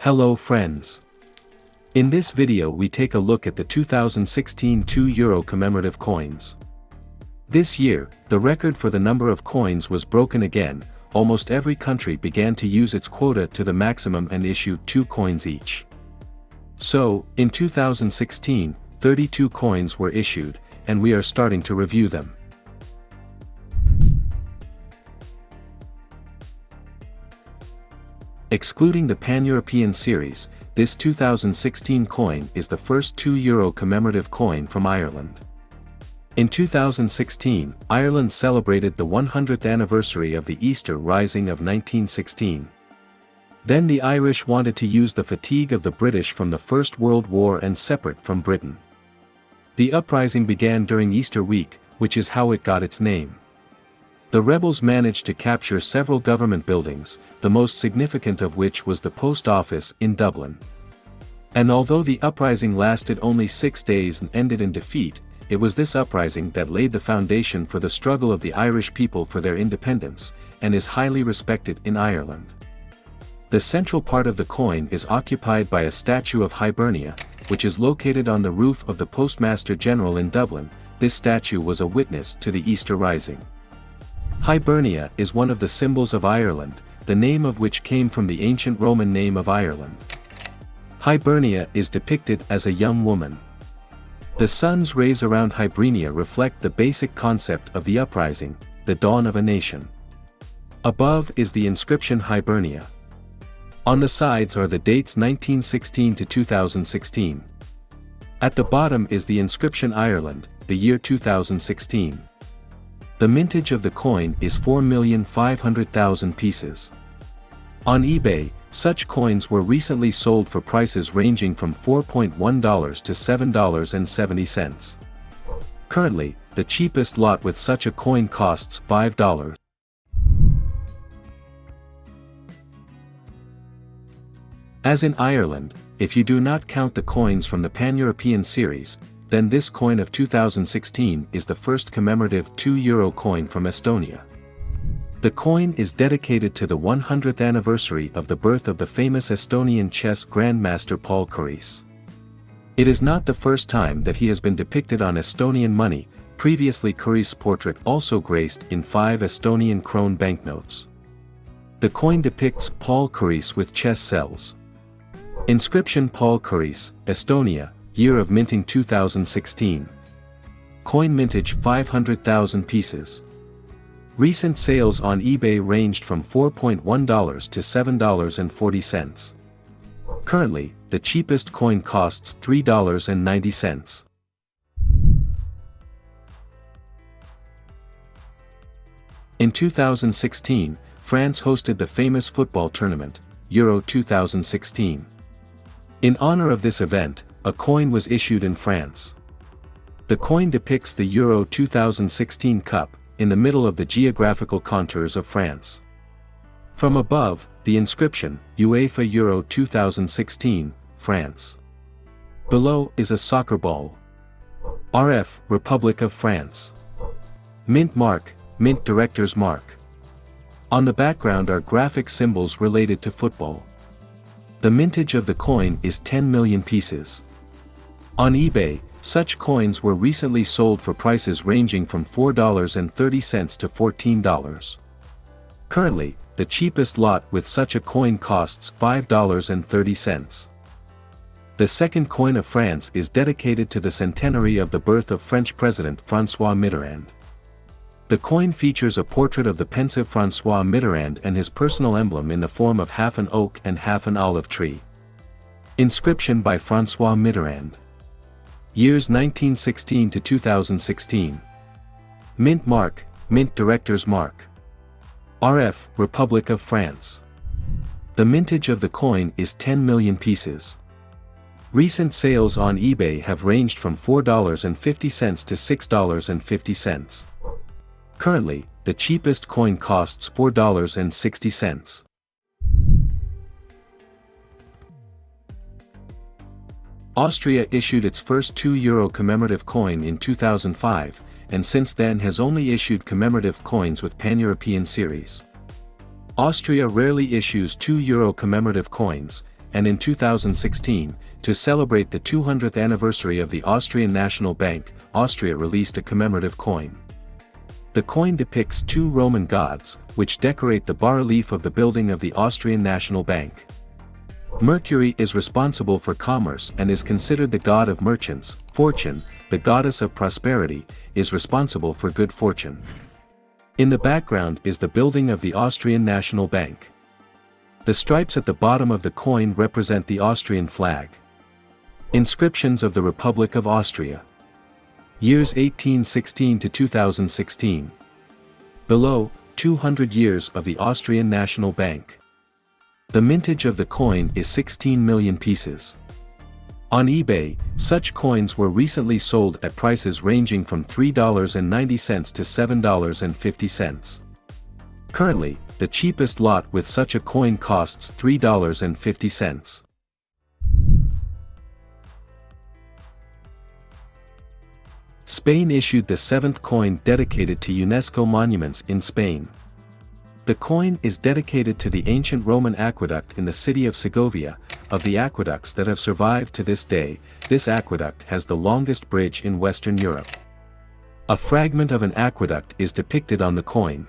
Hello friends. In this video we take a look at the 2016 €2 commemorative coins. This year, the record for the number of coins was broken again. Almost every country began to use its quota to the maximum and issue 2 coins each. So, in 2016, 32 coins were issued, and we are starting to review them. Excluding the Pan-European series, this 2016 coin is the first €2 commemorative coin from Ireland. In 2016, Ireland celebrated the 100th anniversary of the Easter Rising of 1916. Then the Irish wanted to use the fatigue of the British from the First World War and separate from Britain. The uprising began during Easter week, which is how it got its name. The rebels managed to capture several government buildings, the most significant of which was the post office in Dublin. And although the uprising lasted only 6 days and ended in defeat, it was this uprising that laid the foundation for the struggle of the Irish people for their independence, and is highly respected in Ireland. The central part of the coin is occupied by a statue of Hibernia, which is located on the roof of the Postmaster General in Dublin. This statue was a witness to the Easter Rising. Hibernia is one of the symbols of Ireland, the name of which came from the ancient Roman name of Ireland. Hibernia is depicted as a young woman. The sun's rays around Hibernia reflect the basic concept of the uprising, the dawn of a nation. Above is the inscription Hibernia. On the sides are the dates 1916 to 2016. At the bottom is the inscription Ireland, the year 2016. The mintage of the coin is 4,500,000 pieces. On eBay, such coins were recently sold for prices ranging from $4.1 to $7.70. Currently, the cheapest lot with such a coin costs $5. As in Ireland, if you do not count the coins from the Pan-European series, then this coin of 2016 is the first commemorative €2 coin from Estonia. The coin is dedicated to the 100th anniversary of the birth of the famous Estonian chess grandmaster Paul Keres. It is not the first time that he has been depicted on Estonian money. Previously, Keres' portrait also graced in 5 Estonian krone banknotes. The coin depicts Paul Keres with chess cells. Inscription Paul Keres, Estonia, year of minting 2016. Coin mintage 500,000 pieces. Recent sales on eBay ranged from $4.1 to $7.40. Currently, the cheapest coin costs $3.90. In 2016, France hosted the famous football tournament, Euro 2016. In honor of this event, a coin was issued in France. The coin depicts the Euro 2016 Cup, in the middle of the geographical contours of France. From above, the inscription, UEFA Euro 2016, France. Below is a soccer ball. RF, Republic of France. Mint mark, Mint Director's mark. On the background are graphic symbols related to football. The mintage of the coin is 10 million pieces. On eBay, such coins were recently sold for prices ranging from $4.30 to $14. Currently, the cheapest lot with such a coin costs $5.30. The second coin of France is dedicated to the centenary of the birth of French President François Mitterrand. The coin features a portrait of the pensive François Mitterrand and his personal emblem in the form of half an oak and half an olive tree. Inscription by François Mitterrand. Years 1916 to 2016. Mint mark, Mint Director's mark. RF, Republic of France. The mintage of the coin is 10 million pieces. Recent sales on eBay have ranged from $4.50 to $6.50. Currently, the cheapest coin costs $4.60. Austria issued its first €2 commemorative coin in 2005, and since then has only issued commemorative coins with Pan-European series. Austria rarely issues €2 commemorative coins, and in 2016, to celebrate the 200th anniversary of the Austrian National Bank, Austria released a commemorative coin. The coin depicts two Roman gods, which decorate the bas-relief of the building of the Austrian National Bank. Mercury is responsible for commerce and is considered the god of merchants. Fortune, the goddess of prosperity, is responsible for good fortune. In the background is the building of the Austrian National Bank. The stripes at the bottom of the coin represent the Austrian flag. Inscriptions of the Republic of Austria. Years 1816 to 2016. Below, 200 years of the Austrian National Bank. The mintage of the coin is 16 million pieces. On eBay, such coins were recently sold at prices ranging from $3.90 to $7.50. Currently, the cheapest lot with such a coin costs $3.50. Spain issued the seventh coin dedicated to UNESCO monuments in Spain. The coin is dedicated to the ancient Roman aqueduct in the city of Segovia. Of the aqueducts that have survived to this day, this aqueduct has the longest bridge in Western Europe. A fragment of an aqueduct is depicted on the coin.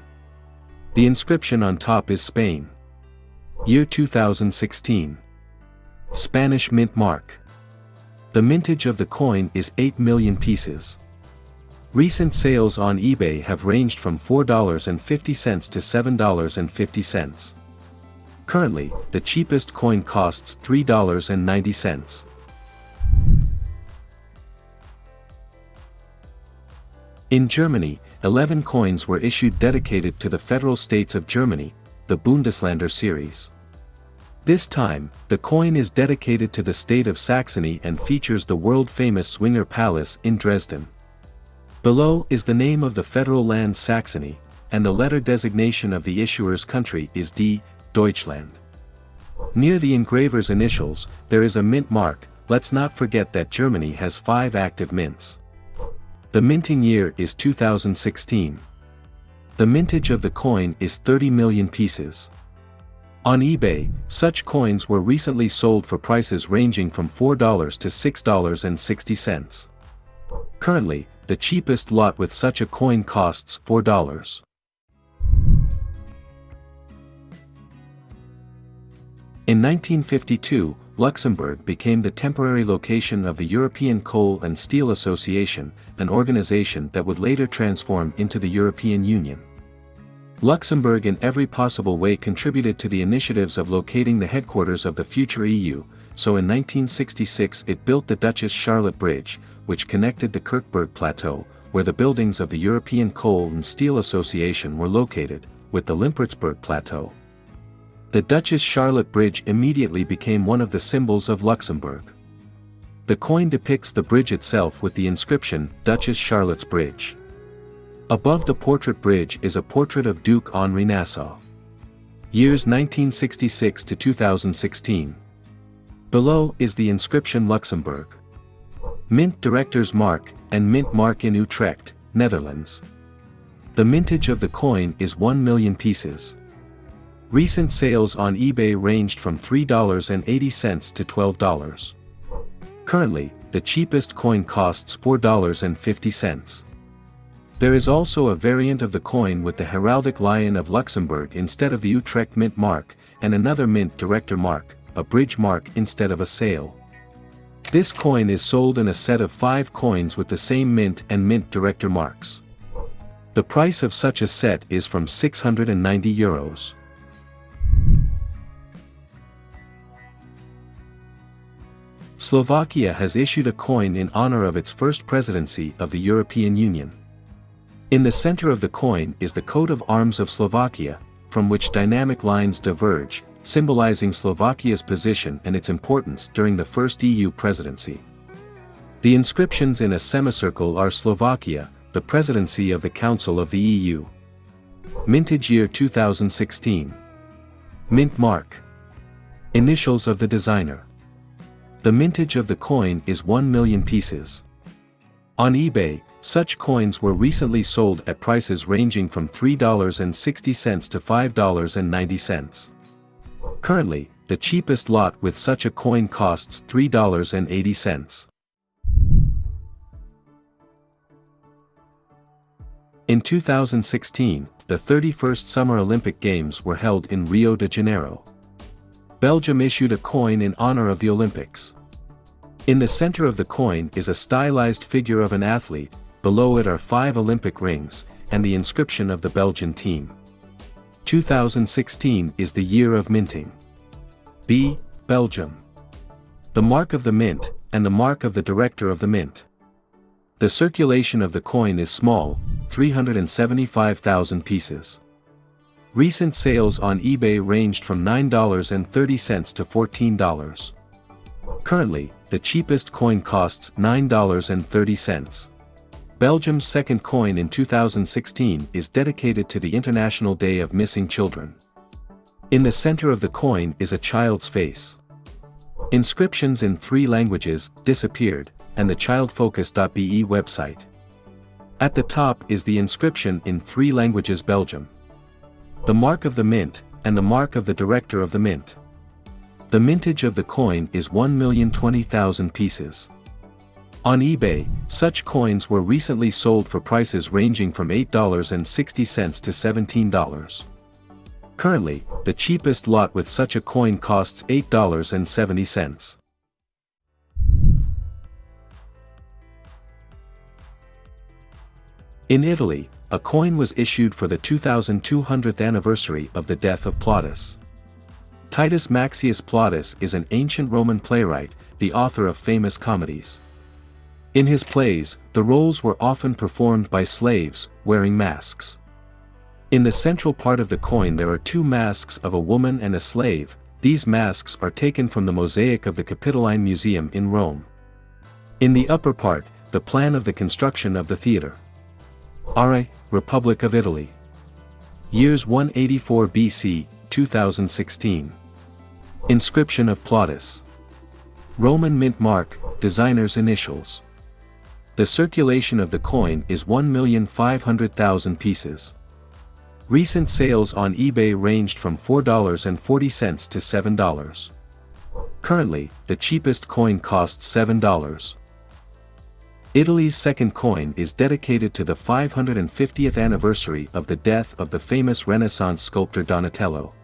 The inscription on top is Spain. Year 2016. Spanish mint mark. The mintage of the coin is 8 million pieces. Recent sales on eBay have ranged from $4.50 to $7.50. Currently, the cheapest coin costs $3.90. In Germany, 11 coins were issued dedicated to the federal states of Germany, the Bundesländer series. This time, the coin is dedicated to the state of Saxony and features the world-famous Swinger Palace in Dresden. Below is the name of the federal land Saxony, and the letter designation of the issuer's country is D, Deutschland. Near the engraver's initials, there is a mint mark. Let's not forget that Germany has 5 active mints. The minting year is 2016. The mintage of the coin is 30 million pieces. On eBay, such coins were recently sold for prices ranging from $4 to $6.60. Currently, the cheapest lot with such a coin costs $4. In 1952, Luxembourg became the temporary location of the European Coal and Steel Association, an organization that would later transform into the European Union. Luxembourg in every possible way contributed to the initiatives of locating the headquarters of the future EU, so in 1966 it built the Duchess Charlotte Bridge, which connected the Kirkberg Plateau, where the buildings of the European Coal and Steel Association were located, with the Limpertsburg Plateau. The Duchess Charlotte Bridge immediately became one of the symbols of Luxembourg. The coin depicts the bridge itself with the inscription, Duchess Charlotte's Bridge. Above the portrait bridge is a portrait of Duke Henri Nassau. Years 1966 to 2016. Below is the inscription Luxembourg. Mint Director's Mark, and Mint Mark in Utrecht, Netherlands. The mintage of the coin is 1 million pieces. Recent sales on eBay ranged from $3.80 to $12. Currently, the cheapest coin costs $4.50. There is also a variant of the coin with the heraldic lion of Luxembourg instead of the Utrecht mint mark, and another mint director mark, a bridge mark instead of a sail. This coin is sold in a set of 5 coins with the same mint and mint director marks. The price of such a set is from €690. Slovakia has issued a coin in honor of its first presidency of the European Union. In the center of the coin is the coat of arms of Slovakia, from which dynamic lines diverge, symbolizing Slovakia's position and its importance during the first EU presidency. The inscriptions in a semicircle are Slovakia, the presidency of the Council of the EU. Mintage year 2016. Mint mark. Initials of the designer. The mintage of the coin is 1 million pieces. On eBay, such coins were recently sold at prices ranging from $3.60 to $5.90. Currently, the cheapest lot with such a coin costs $3.80. In 2016, the 31st Summer Olympic Games were held in Rio de Janeiro. Belgium issued a coin in honor of the Olympics. In the center of the coin is a stylized figure of an athlete, below it are 5 Olympic rings, and the inscription of the Belgian team. 2016 is the year of minting. B. Belgium. The mark of the mint, and the mark of the director of the mint. The circulation of the coin is small, 375,000 pieces. Recent sales on eBay ranged from $9.30 to $14. Currently, the cheapest coin costs $9.30. Belgium's second coin in 2016 is dedicated to the International Day of Missing Children. In the center of the coin is a child's face. Inscriptions in 3 languages disappeared, and the childfocus.be website. At the top is the inscription in 3 languages Belgium. The mark of the mint, and the mark of the director of the mint. The mintage of the coin is 1,020,000 pieces. On eBay, such coins were recently sold for prices ranging from $8.60 to $17. Currently, the cheapest lot with such a coin costs $8.70. In Italy, a coin was issued for the 2200th anniversary of the death of Plautus. Titus Maxius Plautus is an ancient Roman playwright, the author of famous comedies. In his plays, the roles were often performed by slaves, wearing masks. In the central part of the coin there are 2 masks of a woman and a slave. These masks are taken from the mosaic of the Capitoline Museum in Rome. In the upper part, the plan of the construction of the theater. R.I. Republic of Italy. Years 184 BC, 2016. Inscription of Plautus. Roman mint mark, designer's initials. The circulation of the coin is 1,500,000 pieces. Recent sales on eBay ranged from $4.40 to $7. Currently, the cheapest coin costs $7. Italy's second coin is dedicated to the 550th anniversary of the death of the famous Renaissance sculptor Donatello.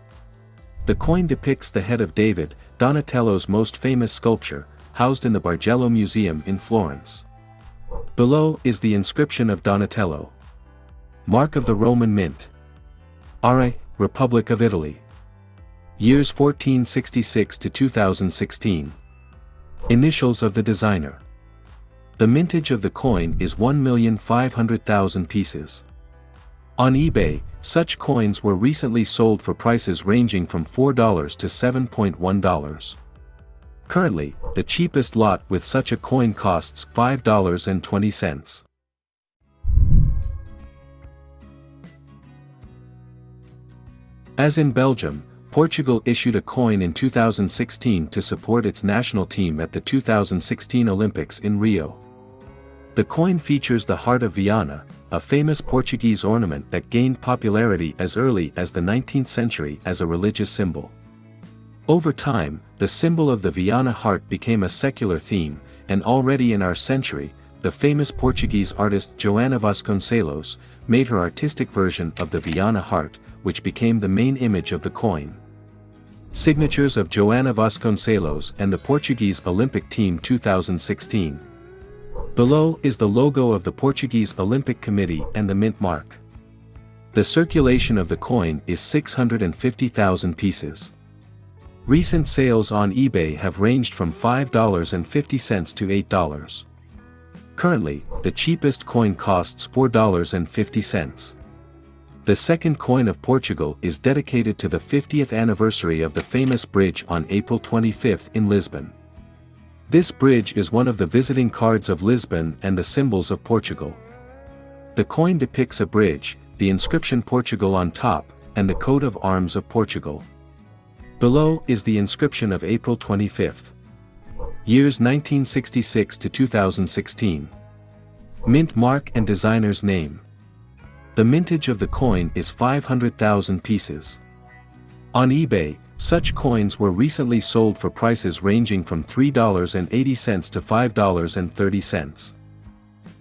The coin depicts the head of David, Donatello's most famous sculpture, housed in the Bargello Museum in Florence. Below is the inscription of Donatello. Mark of the Roman Mint. R.I. Republic of Italy. Years 1466 to 2016. Initials of the designer. The mintage of the coin is 1,500,000 pieces. On eBay, such coins were recently sold for prices ranging from $4 to $7.1. Currently, the cheapest lot with such a coin costs $5.20. As in Belgium, Portugal issued a coin in 2016 to support its national team at the 2016 Olympics in Rio. The coin features the heart of Viana, a famous Portuguese ornament that gained popularity as early as the 19th century as a religious symbol. Over time, the symbol of the Viana Heart became a secular theme, and already in our century, the famous Portuguese artist Joana Vasconcelos made her artistic version of the Viana Heart, which became the main image of the coin. Signatures of Joana Vasconcelos and the Portuguese Olympic Team 2016. Below is the logo of the Portuguese Olympic Committee and the mint mark. The circulation of the coin is 650,000 pieces. Recent sales on eBay have ranged from $5.50 to $8. Currently, the cheapest coin costs $4.50. The second coin of Portugal is dedicated to the 50th anniversary of the famous bridge on April 25 in Lisbon. This bridge is one of the visiting cards of Lisbon and the symbols of Portugal. The coin depicts a bridge, the inscription Portugal on top, and the coat of arms of Portugal. Below is the inscription of April 25. Years 1966 to 2016. Mint mark and designer's name. The mintage of the coin is 500,000 pieces. On eBay, such coins were recently sold for prices ranging from $3.80 to $5.30.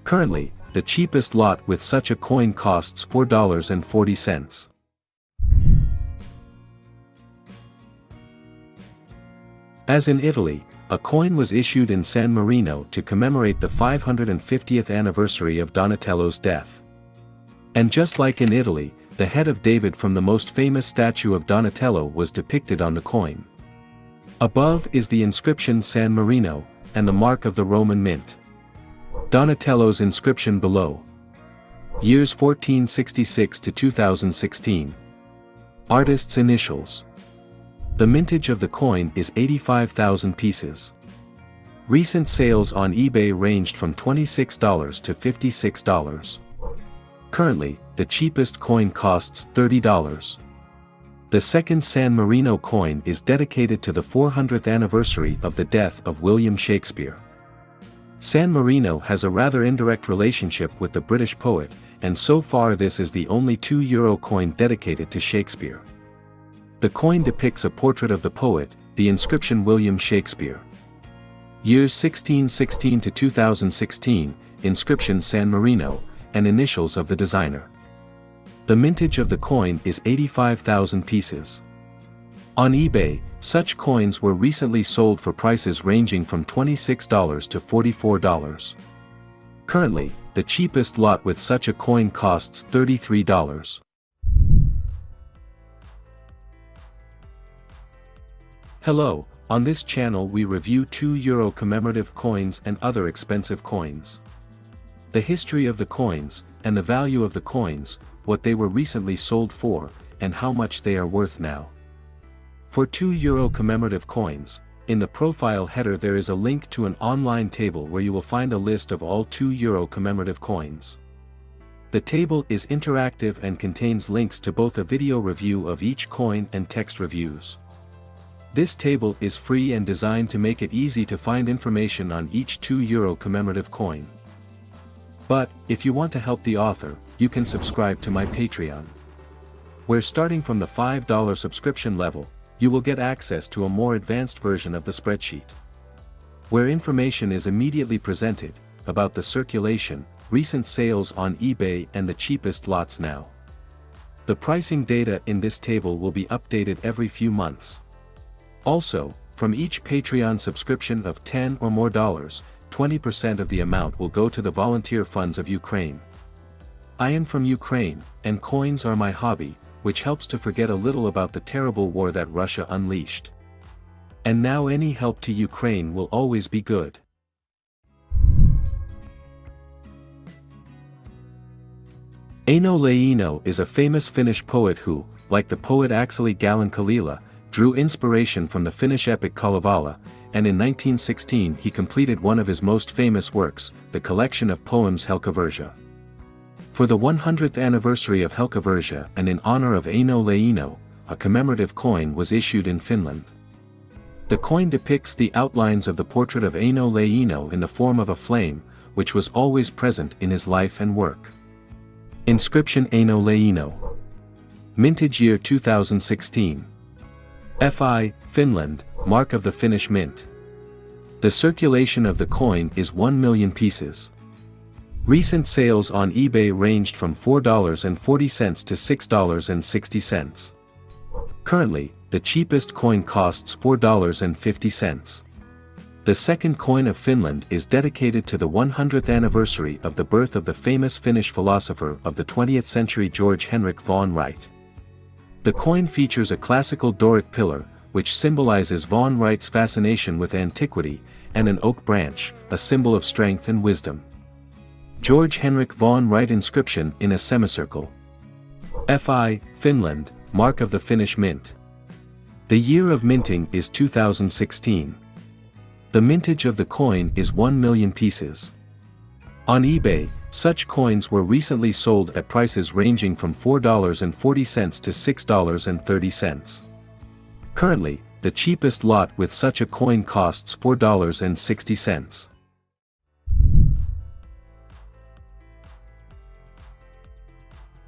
Currently, the cheapest lot with such a coin costs $4.40. As in Italy, a coin was issued in San Marino to commemorate the 550th anniversary of Donatello's death. And just like in Italy, the head of David from the most famous statue of Donatello was depicted on the coin. Above is the inscription San Marino, and the mark of the Roman mint. Donatello's inscription below. Years 1466 to 2016. Artist's initials. The mintage of the coin is 85,000 pieces. Recent sales on eBay ranged from $26 to $56. Currently, the cheapest coin costs $30. The second San Marino coin is dedicated to the 400th anniversary of the death of William Shakespeare. San Marino has a rather indirect relationship with the British poet, and so far this is the only €2 coin dedicated to Shakespeare. The coin depicts a portrait of the poet, the inscription William Shakespeare. Years 1616 to 2016, inscription San Marino, and initials of the designer. The mintage of the coin is 85,000 pieces. On eBay, such coins were recently sold for prices ranging from $26 to $44. Currently, the cheapest lot with such a coin costs $33. Hello, on this channel we review €2 commemorative coins and other expensive coins. The history of the coins, and the value of the coins, what they were recently sold for, and how much they are worth now. For €2 commemorative coins, in the profile header there is a link to an online table where you will find a list of all €2 commemorative coins. The table is interactive and contains links to both a video review of each coin and text reviews. This table is free and designed to make it easy to find information on each €2 commemorative coin. But, if you want to help the author, you can subscribe to my Patreon. Where starting from the $5 subscription level, you will get access to a more advanced version of the spreadsheet. Where information is immediately presented, about the circulation, recent sales on eBay and the cheapest lots now. The pricing data in this table will be updated every few months. Also, from each Patreon subscription of $10 or more, 20% of the amount will go to the volunteer funds of Ukraine. I am from Ukraine, and coins are my hobby, which helps to forget a little about the terrible war that Russia unleashed. And now any help to Ukraine will always be good. Eino Leino is a famous Finnish poet who, like the poet Akseli Gallen-Kalila, drew inspiration from the Finnish epic Kalevala, and in 1916 he completed one of his most famous works, the collection of poems Helkavirta. For the 100th anniversary of Helkavirta and in honor of Eino Leino, a commemorative coin was issued in Finland. The coin depicts the outlines of the portrait of Eino Leino in the form of a flame, which was always present in his life and work. Inscription Eino Leino. Mintage year 2016. FI, Finland, mark of the Finnish mint. The circulation of the coin is 1 million pieces. Recent sales on eBay ranged from $4.40 to $6.60. Currently, the cheapest coin costs $4.50. The second coin of Finland is dedicated to the 100th anniversary of the birth of the famous Finnish philosopher of the 20th century Georg Henrik von Wright. The coin features a classical Doric pillar, which symbolizes von Wright's fascination with antiquity, and an oak branch, a symbol of strength and wisdom. Georg Henrik von Wright inscription in a semicircle. FI, Finland, mark of the Finnish mint. The year of minting is 2016. The mintage of the coin is 1 million pieces. On eBay, such coins were recently sold at prices ranging from $4.40 to $6.30. Currently, the cheapest lot with such a coin costs $4.60.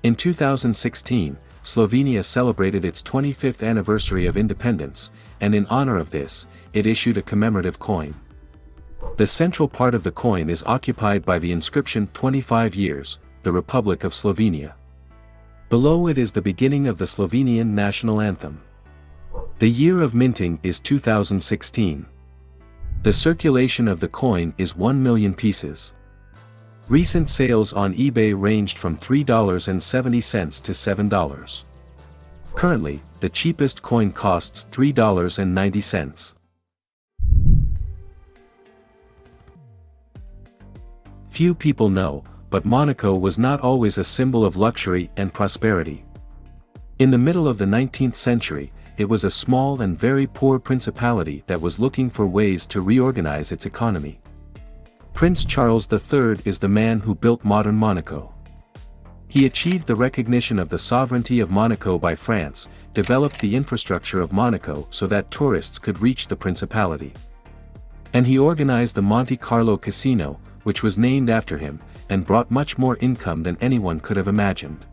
In 2016, Slovenia celebrated its 25th anniversary of independence, and in honor of this, it issued a commemorative coin. The central part of the coin is occupied by the inscription 25 years, the Republic of Slovenia. Below it is the beginning of the Slovenian national anthem. The year of minting is 2016. The circulation of the coin is 1 million pieces. Recent sales on eBay ranged from $3.70 to $7. Currently, the cheapest coin costs $3.90. Few people know, but Monaco was not always a symbol of luxury and prosperity. In the middle of the 19th century, it was a small and very poor principality that was looking for ways to reorganize its economy. Prince Charles III is the man who built modern Monaco. He achieved the recognition of the sovereignty of Monaco by France, developed the infrastructure of Monaco so that tourists could reach the principality. And he organized the Monte Carlo casino, which was named after him, and brought much more income than anyone could have imagined.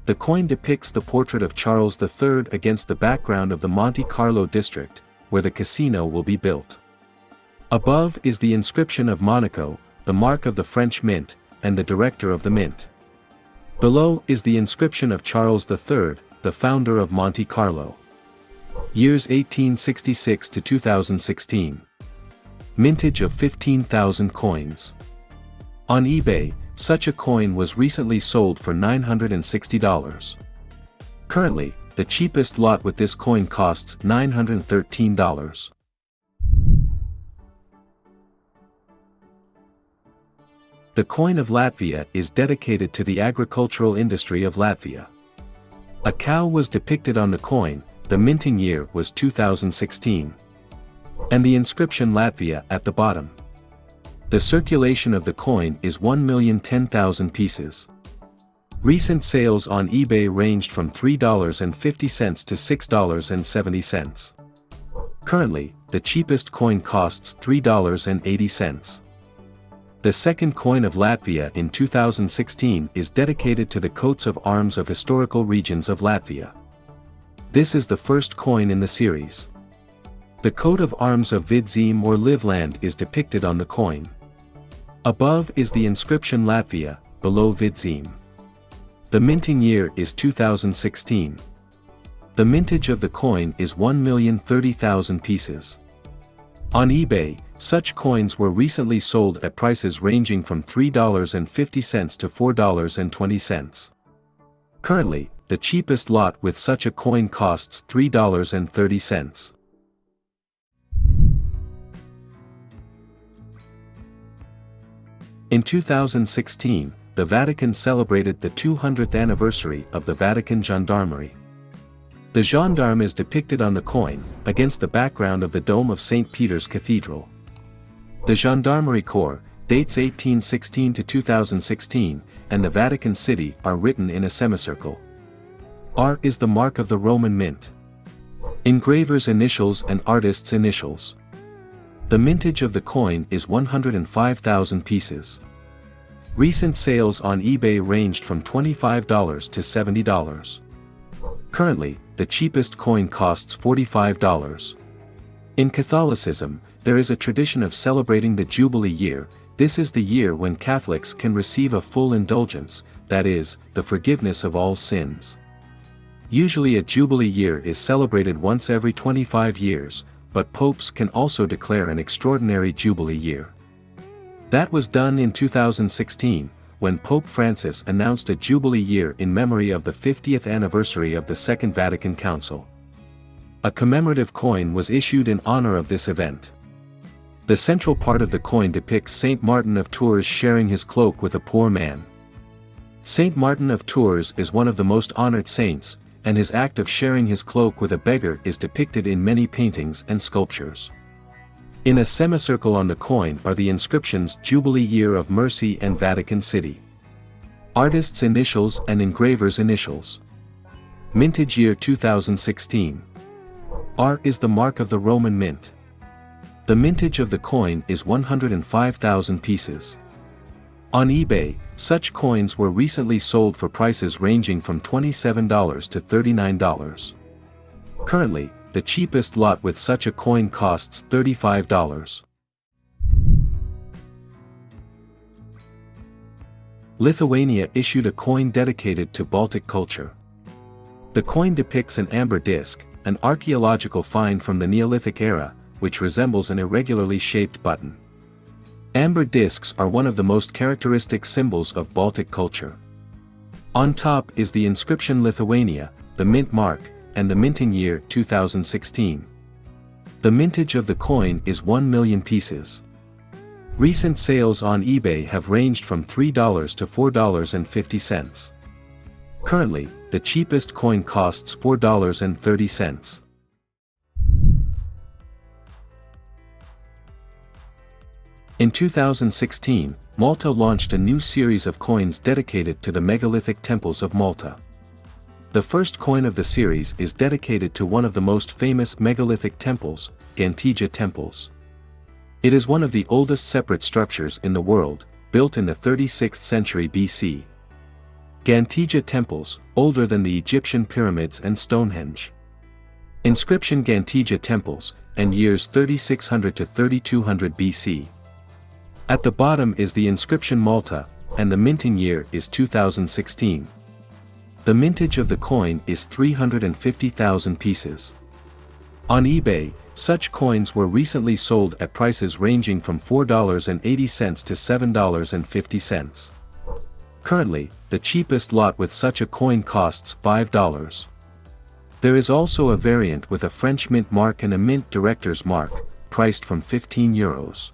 The coin depicts the portrait of Charles III against the background of the Monte Carlo district, where the casino will be built. Above is the inscription of Monaco, the mark of the French mint, and the director of the mint. Below is the inscription of Charles III, the founder of Monte Carlo. Years 1866 to 2016. Mintage of 15,000 coins. On eBay, such a coin was recently sold for $960. Currently, the cheapest lot with this coin costs $913. The coin of Latvia is dedicated to the agricultural industry of Latvia. A cow was depicted on the coin, the minting year was 2016. And the inscription Latvia at the bottom. The circulation of the coin is 1,010,000 pieces. Recent sales on eBay ranged from $3.50 to $6.70. Currently, the cheapest coin costs $3.80. The second coin of Latvia in 2016 is dedicated to the coats of arms of historical regions of Latvia. This is the first coin in the series. The coat of arms of Vidzeme or Livland is depicted on the coin. Above is the inscription Latvia, below Vidzeme. The minting year is 2016. The mintage of the coin is 1,030,000 pieces. On eBay, such coins were recently sold at prices ranging from $3.50 to $4.20. Currently, the cheapest lot with such a coin costs $3.30. In 2016, the Vatican celebrated the 200th anniversary of the Vatican Gendarmerie. The gendarme is depicted on the coin, against the background of the dome of St. Peter's Cathedral. The Gendarmerie Corps, dates 1816 to 2016, and the Vatican City are written in a semicircle. R is the mark of the Roman mint. Engraver's initials and artist's initials. The mintage of the coin is 105,000 pieces. Recent sales on eBay ranged from $25 to $70. Currently, the cheapest coin costs $45. In Catholicism, there is a tradition of celebrating the Jubilee year. This is the year when Catholics can receive a full indulgence, that is, the forgiveness of all sins. Usually a Jubilee year is celebrated once every 25 years, but popes can also declare an extraordinary Jubilee year. That was done in 2016, when Pope Francis announced a Jubilee year in memory of the 50th anniversary of the Second Vatican Council. A commemorative coin was issued in honor of this event. The central part of the coin depicts Saint Martin of Tours sharing his cloak with a poor man. Saint Martin of Tours is one of the most honored saints, and his act of sharing his cloak with a beggar is depicted in many paintings and sculptures. In a semicircle on the coin are the inscriptions Jubilee Year of Mercy and Vatican City. Artist's initials and engraver's initials. Mintage year 2016. R is the mark of the Roman mint. The mintage of the coin is 105,000 pieces. On eBay, such coins were recently sold for prices ranging from $27 to $39. Currently, the cheapest lot with such a coin costs $35. Lithuania issued a coin dedicated to Baltic culture. The coin depicts an amber disc, an archaeological find from the Neolithic era, which resembles an irregularly shaped button. Amber discs are one of the most characteristic symbols of Baltic culture. On top is the inscription Lithuania, the mint mark, and the minting year 2016. The mintage of the coin is 1 million pieces. Recent sales on eBay have ranged from $3 to $4.50. Currently, the cheapest coin costs $4.30. In 2016, Malta launched a new series of coins dedicated to the megalithic temples of Malta. The first coin of the series is dedicated to one of the most famous megalithic temples, Ġgantija Temples. It is one of the oldest separate structures in the world, built in the 36th century BC. Ġgantija Temples, older than the Egyptian pyramids and Stonehenge. Inscription Ġgantija Temples, and years 3600 to 3200 BC. At the bottom is the inscription Malta, and the minting year is 2016. The mintage of the coin is 350,000 pieces. On eBay, such coins were recently sold at prices ranging from $4.80 to $7.50. Currently, the cheapest lot with such a coin costs $5. There is also a variant with a French mint mark and a mint director's mark, priced from €15.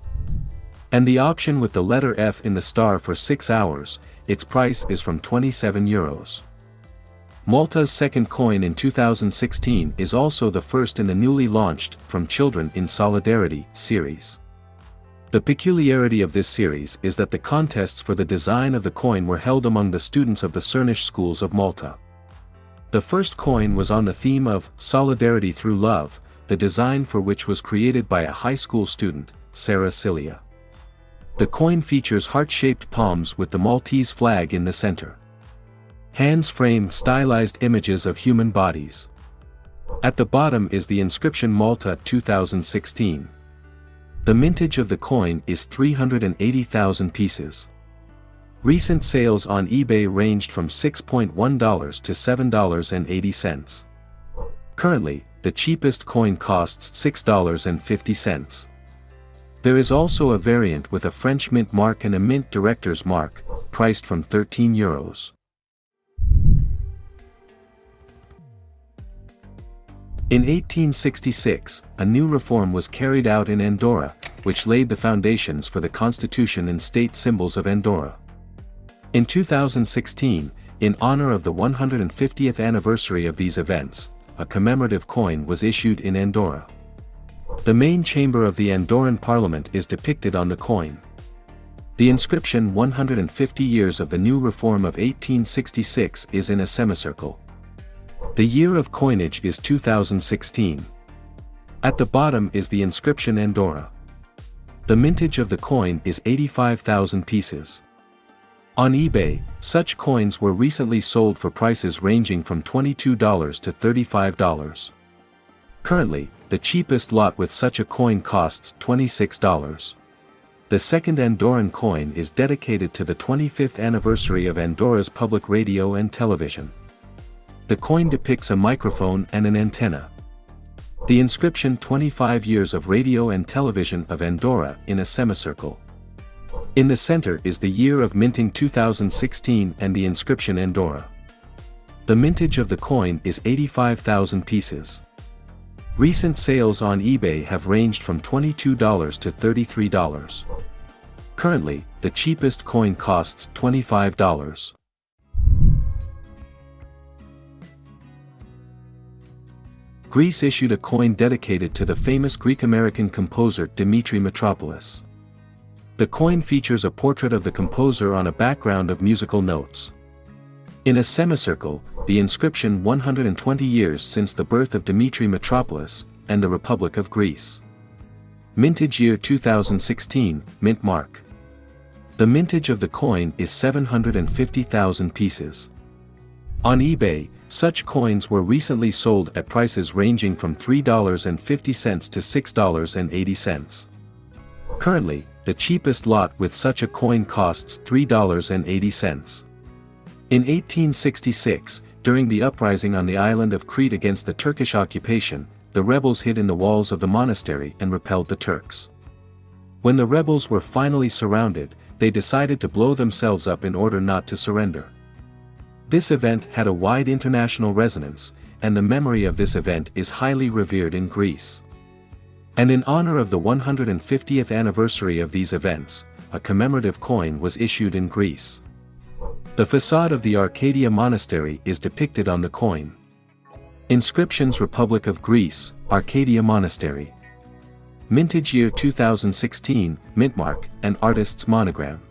And the option with the letter F in the star for 6 hours, its price is from €27. Malta's second coin in 2016 is also the first in the newly launched From Children in Solidarity series. The peculiarity of this series is that the contests for the design of the coin were held among the students of the Cernish schools of Malta. The first coin was on the theme of Solidarity Through Love, the design for which was created by a high school student, Sarah Cilia. The coin features heart-shaped palms with the Maltese flag in the center. Hands frame stylized images of human bodies. At the bottom is the inscription Malta 2016. The mintage of the coin is 380,000 pieces. Recent sales on eBay ranged from $6.1 to $7.80. Currently, the cheapest coin costs $6.50. There is also a variant with a French mint mark and a mint director's mark, priced from €13. In 1866, a new reform was carried out in Andorra, which laid the foundations for the constitution and state symbols of Andorra. In 2016, in honor of the 150th anniversary of these events, a commemorative coin was issued in Andorra. The main chamber of the Andorran parliament is depicted on the coin. The inscription 150 years of the new reform of 1866 is in a semicircle. The year of coinage is 2016. At the bottom is the inscription Andorra. The mintage of the coin is 85,000 pieces. On eBay, such coins were recently sold for prices ranging from $22 to $35. Currently, the cheapest lot with such a coin costs $26. The second Andorran coin is dedicated to the 25th anniversary of Andorra's public radio and television. The coin depicts a microphone and an antenna. The inscription 25 years of radio and television of Andorra in a semicircle. In the center is the year of minting 2016 and the inscription Andorra. The mintage of the coin is 85,000 pieces. Recent sales on eBay have ranged from $22 to $33. Currently, the cheapest coin costs $25. Greece issued a coin dedicated to the famous Greek-American composer Dimitri Mitropoulos. The coin features a portrait of the composer on a background of musical notes. In a semicircle, the inscription 120 years since the birth of Dimitri Mitropoulos, and the Republic of Greece. Mintage year 2016, mint mark. The mintage of the coin is 750,000 pieces. On eBay, such coins were recently sold at prices ranging from $3.50 to $6.80. Currently, the cheapest lot with such a coin costs $3.80. In 1866, during the uprising on the island of Crete against the Turkish occupation, the rebels hid in the walls of the monastery and repelled the Turks. When the rebels were finally surrounded, they decided to blow themselves up in order not to surrender. This event had a wide international resonance, and the memory of this event is highly revered in Greece. And in honor of the 150th anniversary of these events, a commemorative coin was issued in Greece. The facade of the Arcadia Monastery is depicted on the coin. Inscriptions: Republic of Greece, Arcadia Monastery. Mintage year 2016, mintmark, and artist's monogram.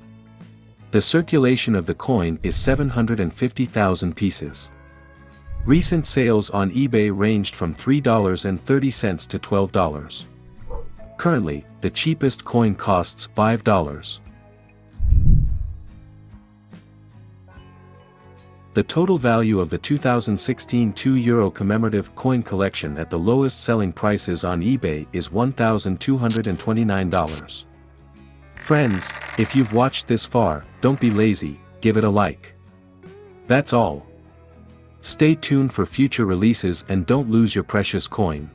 The circulation of the coin is 750,000 pieces. Recent sales on eBay ranged from $3.30 to $12. Currently, the cheapest coin costs $5. The total value of the 2016 €2 commemorative coin collection at the lowest selling prices on eBay is $1,229. Friends, if you've watched this far, don't be lazy, give it a like. That's all. Stay tuned for future releases and don't lose your precious coin.